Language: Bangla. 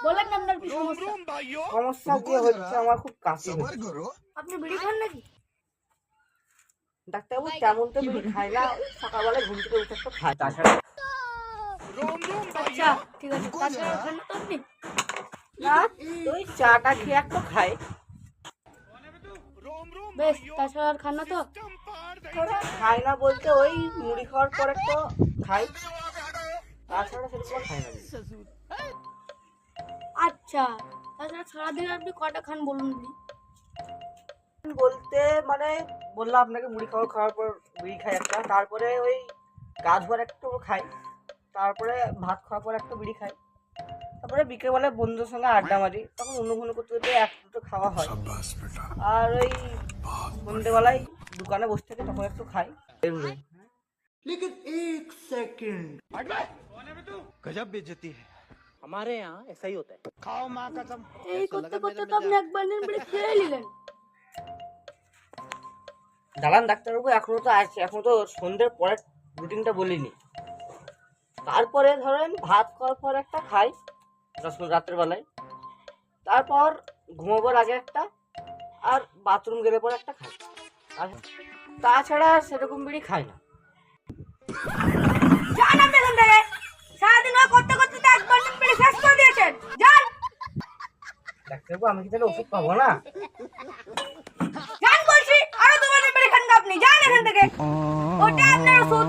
বলেন না আপনার কি সমস্যা? সমস্যা কি হচ্ছে, আমার খুব কাশি হচ্ছে। আপনি বিড়ি খান নাকি? ডাক্তারবাবু তেমন তো বিড়ি খাই না, সকালবেলা ঘুম থেকে উঠে একটু খাই, তাছাড়া আচ্ছা ঠিক আছে, তাছাড়া খান না তো আপনি? না, ওই চাটা খেয়ে একটু খাই। বেশ, তাছাড়া আর খান না তো? খাই না বলতে ওই মুড়ি খাওয়ার পর একটু খাই, তাছাড়া সেরকম খাই না। আচ্ছা, তাছাড়া সারাদিন আপনি কটা খান বলুন দিদি? বলতে মানে বললাম আপনাকে, মুড়ি খাওয়ার পর বিড়ি খাই একটা, তারপরে ওই গা ধোয়ার একটু খাই, তারপরে ভাত খাওয়ার পর একটা বিড়ি খাই, তারপরে বিকেলবেলা বন্ধুদের সঙ্গে আড্ডা মারি, তখন অনুঘন করতে করতে এক দুটো খাওয়া হয়। আর ওই সন্ধ্যেবেলায় দোকানে বসে থেকে তখন একটু খাই। लेकिन एक सेकंड गजब बेइज्जती है। हमारे यहाँ ऐसा ही होता है। खाओ माँ कसम। এই করতে করতে তো আপনি একবার দিন বিড়ি খেয়ে নিলেন। দাঁড়ান ডাক্তারবাবু, এখনো তো আছে, এখনো তো সন্ধ্যের পরের রুটিনটা বলিনি। তারপরে ধরেন ভাত খাওয়ার পর একটা খাই রাত্রের বেলায়, তারপর ঘুমাবার আগে একটা, আর বাথরুম গেলে পর একটা খাই, তাছাড়া সেরকম বিড়ি খাই না। যান আপনি এখান থেকে, সারাদিন ওই করতে করতে তো একবার দিন বিড়ি শেষ করে দিয়েছেন, যান। ডাক্তারবাবু, আমি কি তাহলে ওষুধ পাবো না? যান বলছি, আরো দুবার বিড়ি খান না আপনি, যান এখান থেকে, ওটা আপনার ওষুধ।